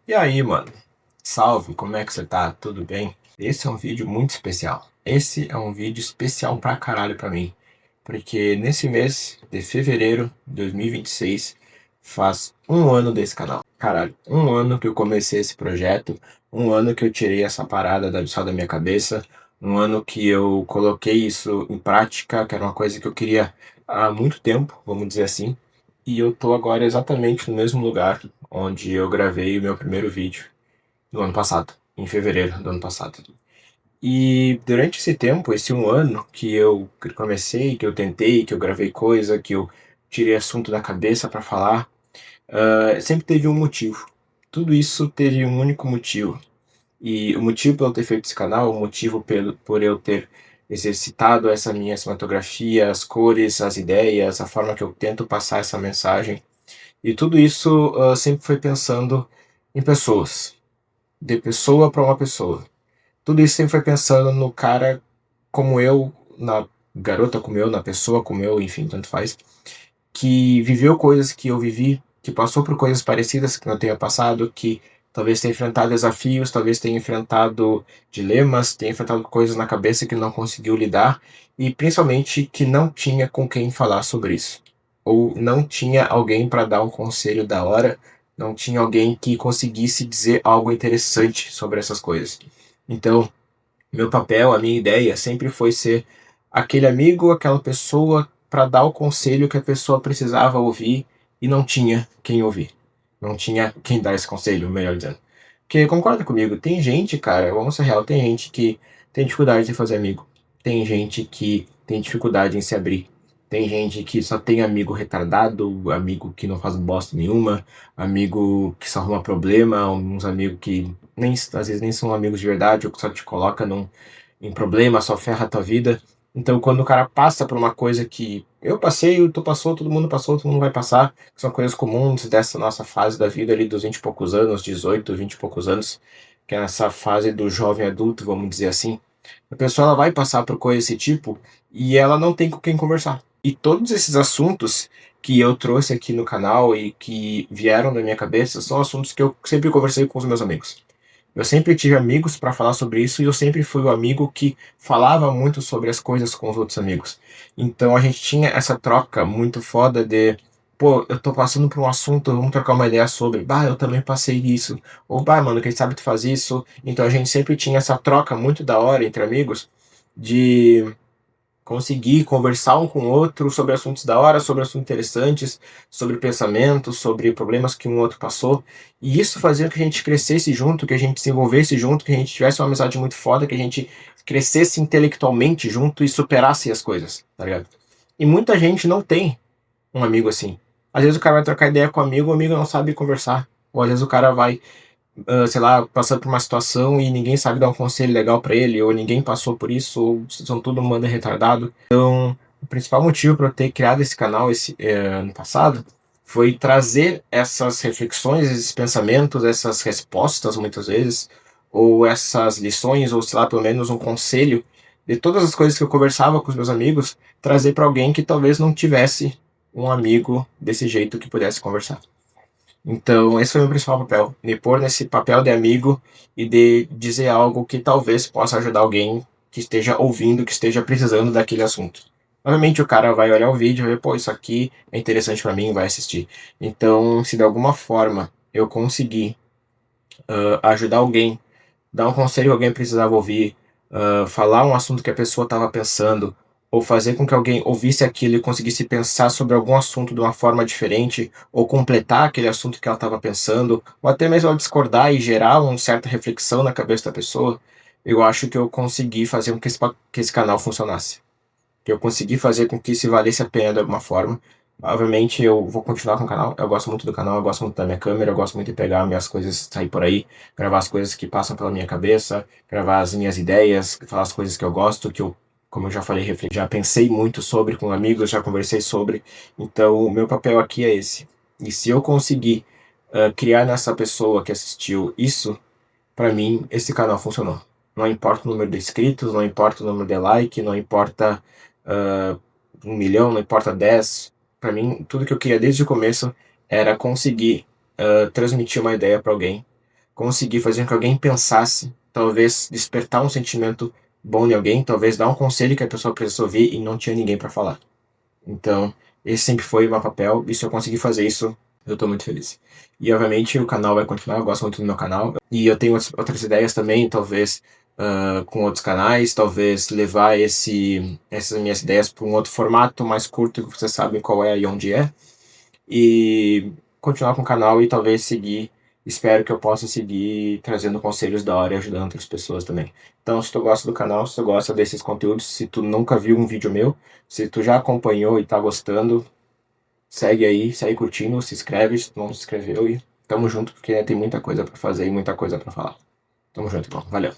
E aí, mano? Salve, como é que você tá? Tudo bem? Esse é um vídeo muito especial. Esse é um vídeo especial pra caralho pra mim. Porque nesse mês de fevereiro de 2026 faz um ano desse canal. Caralho, um ano que eu comecei esse projeto, um ano que eu tirei essa parada só da minha cabeça, um ano que eu coloquei isso em prática, que era uma coisa que eu queria há muito tempo, vamos dizer assim. E eu tô agora exatamente no mesmo lugar onde eu gravei o meu primeiro vídeo no ano passado, em fevereiro do ano passado. E durante esse tempo, esse um ano que eu comecei, que eu tentei, que eu gravei coisa, que eu tirei assunto da cabeça pra falar, sempre teve um motivo. Tudo isso teve um único motivo. E o motivo por eu ter feito esse canal, o motivo por eu ter exercitado essa minha cinematografia, as cores, as ideias, a forma que eu tento passar essa mensagem, e tudo isso sempre foi pensando em pessoas, de pessoa para uma pessoa. Tudo isso sempre foi pensando no cara como eu, na garota como eu, na pessoa como eu, enfim, tanto faz, que viveu coisas que eu vivi, que passou por coisas parecidas que eu tenha passado, que talvez tenha enfrentado desafios, talvez tenha enfrentado dilemas, tenha enfrentado coisas na cabeça que não conseguiu lidar e principalmente que não tinha com quem falar sobre isso. Ou não tinha alguém para dar um conselho da hora, não tinha alguém que conseguisse dizer algo interessante sobre essas coisas. Então, meu papel, a minha ideia sempre foi ser aquele amigo, aquela pessoa para dar o conselho que a pessoa precisava ouvir e não tinha quem ouvir. Não tinha quem dar esse conselho, melhor dizendo. Porque concorda comigo, tem gente, cara, vamos ser real, tem gente que tem dificuldade de fazer amigo. Tem gente que tem dificuldade em se abrir. Tem gente que só tem amigo retardado, amigo que não faz bosta nenhuma, amigo que só arruma problema, uns amigos que nem, às vezes nem são amigos de verdade, ou que só te coloca em problema, só ferra a tua vida. Então, quando o cara passa por uma coisa que eu passei, tu passou, todo mundo vai passar, que são coisas comuns dessa nossa fase da vida ali dos 20 e poucos anos, 18, 20 e poucos anos, que é essa fase do jovem adulto, vamos dizer assim. A pessoa ela vai passar por coisa desse tipo e ela não tem com quem conversar. E todos esses assuntos que eu trouxe aqui no canal e que vieram da minha cabeça são assuntos que eu sempre conversei com os meus amigos. Eu sempre tive amigos para falar sobre isso e eu sempre fui o amigo que falava muito sobre as coisas com os outros amigos. Então a gente tinha essa troca muito foda de, pô, eu tô passando por um assunto, vamos trocar uma ideia sobre, bah, eu também passei isso. Ou, bah, mano, quem sabe tu faz isso. Então a gente sempre tinha essa troca muito da hora entre amigos de conseguir conversar um com o outro sobre assuntos da hora, sobre assuntos interessantes, sobre pensamentos, sobre problemas que um outro passou. E isso fazia que a gente crescesse junto, que a gente se envolvesse junto, que a gente tivesse uma amizade muito foda, que a gente crescesse intelectualmente junto e superasse as coisas, tá ligado? E muita gente não tem um amigo assim. Às vezes o cara vai trocar ideia com o amigo não sabe conversar. Ou às vezes o cara vai sei lá, passando por uma situação e ninguém sabe dar um conselho legal pra ele, ou ninguém passou por isso, ou são todo mundo retardado. Então, o principal motivo para eu ter criado esse canal ano passado foi trazer essas reflexões, esses pensamentos, essas respostas, muitas vezes, ou essas lições, ou sei lá, pelo menos um conselho de todas as coisas que eu conversava com os meus amigos, trazer para alguém que talvez não tivesse um amigo desse jeito que pudesse conversar. Então, esse foi o meu principal papel, me pôr nesse papel de amigo e de dizer algo que talvez possa ajudar alguém que esteja ouvindo, que esteja precisando daquele assunto. Obviamente o cara vai olhar o vídeo e vai ver, pô, isso aqui é interessante para mim, vai assistir. Então, se de alguma forma eu conseguir ajudar alguém, dar um conselho que alguém precisava ouvir, falar um assunto que a pessoa estava pensando, ou fazer com que alguém ouvisse aquilo e conseguisse pensar sobre algum assunto de uma forma diferente, ou completar aquele assunto que ela estava pensando, ou até mesmo ela discordar e gerar uma certa reflexão na cabeça da pessoa, eu acho que eu consegui fazer com que esse canal funcionasse, que eu consegui fazer com que isso valesse a pena de alguma forma. Obviamente eu vou continuar com o canal, eu gosto muito do canal, eu gosto muito da minha câmera, eu gosto muito de pegar minhas coisas, sair por aí, gravar as coisas que passam pela minha cabeça, gravar as minhas ideias, falar as coisas que eu gosto, que eu, como eu já falei, já pensei muito sobre com amigos, já conversei sobre. Então o meu papel aqui é esse. E se eu conseguir criar nessa pessoa que assistiu isso, para mim esse canal funcionou. Não importa o número de inscritos, não importa o número de like, não importa uh, 1 milhão, não importa 10. Para mim, tudo que eu queria desde o começo era conseguir transmitir uma ideia para alguém, conseguir fazer com que alguém pensasse, talvez despertar um sentimento bom em alguém, talvez dar um conselho que a pessoa precisa ouvir e não tinha ninguém para falar. Então, esse sempre foi o meu papel, e se eu conseguir fazer isso, eu tô muito feliz. E, obviamente, o canal vai continuar, eu gosto muito do meu canal, e eu tenho outras ideias também, talvez com outros canais, talvez levar essas minhas ideias para um outro formato mais curto, que vocês sabem qual é e onde é, e continuar com o canal e talvez seguir. Espero que eu possa seguir trazendo conselhos da hora e ajudando outras pessoas também. Então, se tu gosta do canal, se tu gosta desses conteúdos, se tu nunca viu um vídeo meu, se tu já acompanhou e tá gostando, segue aí, segue curtindo, se inscreve se tu não se inscreveu e tamo junto, porque tem muita coisa pra fazer e muita coisa pra falar. Tamo junto, então. Valeu.